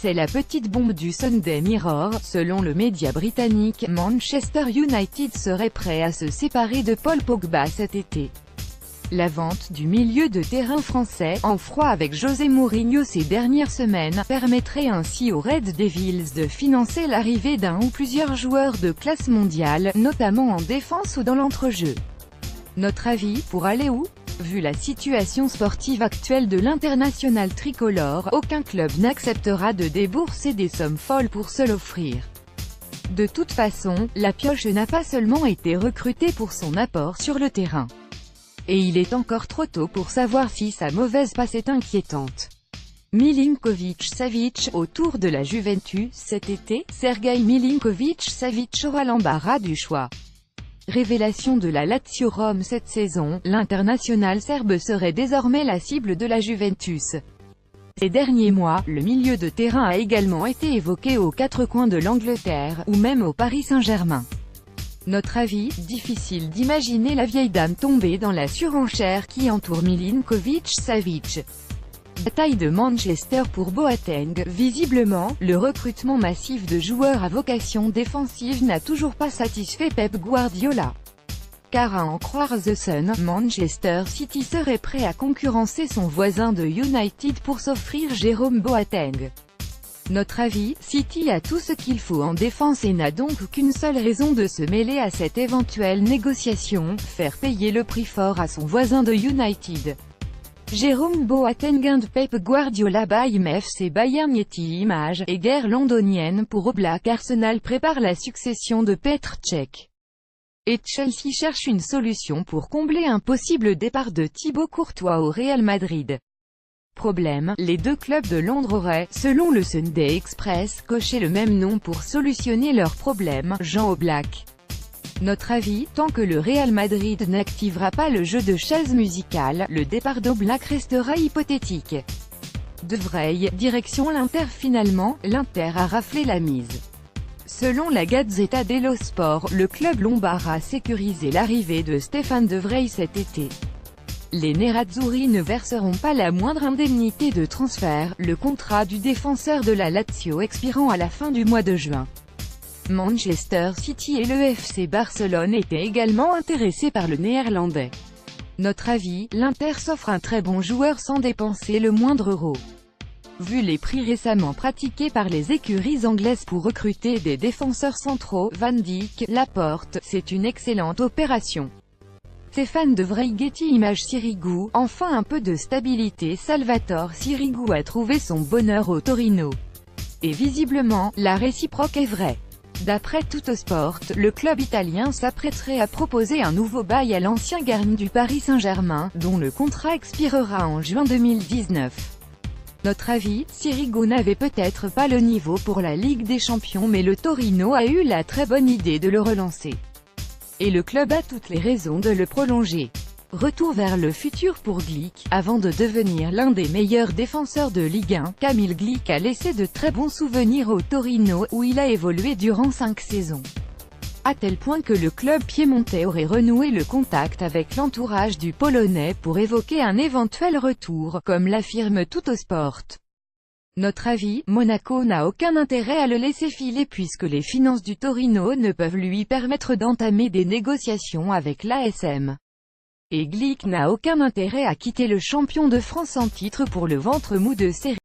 C'est la petite bombe du Sunday Mirror. Selon le média britannique, Manchester United serait prêt à se séparer de Paul Pogba cet été. La vente du milieu de terrain français, en froid avec José Mourinho ces dernières semaines, permettrait ainsi aux Red Devils de financer l'arrivée d'un ou plusieurs joueurs de classe mondiale, notamment en défense ou dans l'entrejeu. Notre avis, pour aller où? Vu la situation sportive actuelle de l'international tricolore, aucun club n'acceptera de débourser des sommes folles pour se l'offrir. De toute façon, la pioche n'a pas seulement été recrutée pour son apport sur le terrain. Et il est encore trop tôt pour savoir si sa mauvaise passe est inquiétante. Milinković-Savić, autour de la Juventus cet été, Sergueï Milinković-Savić aura l'embarras du choix. Révélation de la Lazio Rome cette saison, l'international serbe serait désormais la cible de la Juventus. Ces derniers mois, le milieu de terrain a également été évoqué aux quatre coins de l'Angleterre, ou même au Paris Saint-Germain. Notre avis, difficile d'imaginer la vieille dame tomber dans la surenchère qui entoure Milinković-Savić. Bataille de Manchester pour Boateng. Visiblement, le recrutement massif de joueurs à vocation défensive n'a toujours pas satisfait Pep Guardiola. Car à en croire The Sun, Manchester City serait prêt à concurrencer son voisin de United pour s'offrir Jérôme Boateng. Notre avis, City a tout ce qu'il faut en défense et n'a donc qu'une seule raison de se mêler à cette éventuelle négociation, faire payer le prix fort à son voisin de United. Jérôme Boateng de Pep Guardiola by FC Bayern Yeti Images, et guerre londonienne pour Oblak. Arsenal prépare la succession de Petr Cech. Et Chelsea cherche une solution pour combler un possible départ de Thibaut Courtois au Real Madrid. Problème, les deux clubs de Londres auraient, selon le Sunday Express, coché le même nom pour solutionner leurs problèmes, Jan Oblak. Notre avis, tant que le Real Madrid n'activera pas le jeu de chaise musicale, le départ d'Oblak restera hypothétique. De Vrij, direction l'Inter. Finalement, l'Inter a raflé la mise. Selon la Gazzetta dello Sport, le club lombard a sécurisé l'arrivée de Stéphane De Vrij cet été. Les Nerazzurri ne verseront pas la moindre indemnité de transfert, le contrat du défenseur de la Lazio expirant à la fin du mois de juin. Manchester City et le FC Barcelone étaient également intéressés par le Néerlandais. Notre avis, l'Inter s'offre un très bon joueur sans dépenser le moindre euro. Vu les prix récemment pratiqués par les écuries anglaises pour recruter des défenseurs centraux, Van Dijk, Laporte, c'est une excellente opération. Stéphane De Vrij. Getty Images. Sirigu, enfin un peu de stabilité. Salvatore Sirigu a trouvé son bonheur au Torino. Et visiblement, la réciproque est vraie. D'après Tuttosport, le club italien s'apprêterait à proposer un nouveau bail à l'ancien garni du Paris Saint-Germain, dont le contrat expirera en juin 2019. Notre avis, Sirigu n'avait peut-être pas le niveau pour la Ligue des Champions, mais le Torino a eu la très bonne idée de le relancer. Et le club a toutes les raisons de le prolonger. Retour vers le futur pour Glick. Avant de devenir l'un des meilleurs défenseurs de Ligue 1, Kamil Glick a laissé de très bons souvenirs au Torino, où il a évolué durant 5 saisons. À tel point que le club piémontais aurait renoué le contact avec l'entourage du Polonais pour évoquer un éventuel retour, comme l'affirme Tuttosport. Notre avis, Monaco n'a aucun intérêt à le laisser filer puisque les finances du Torino ne peuvent lui permettre d'entamer des négociations avec l'ASM. Et Glick n'a aucun intérêt à quitter le champion de France en titre pour le ventre mou de Serie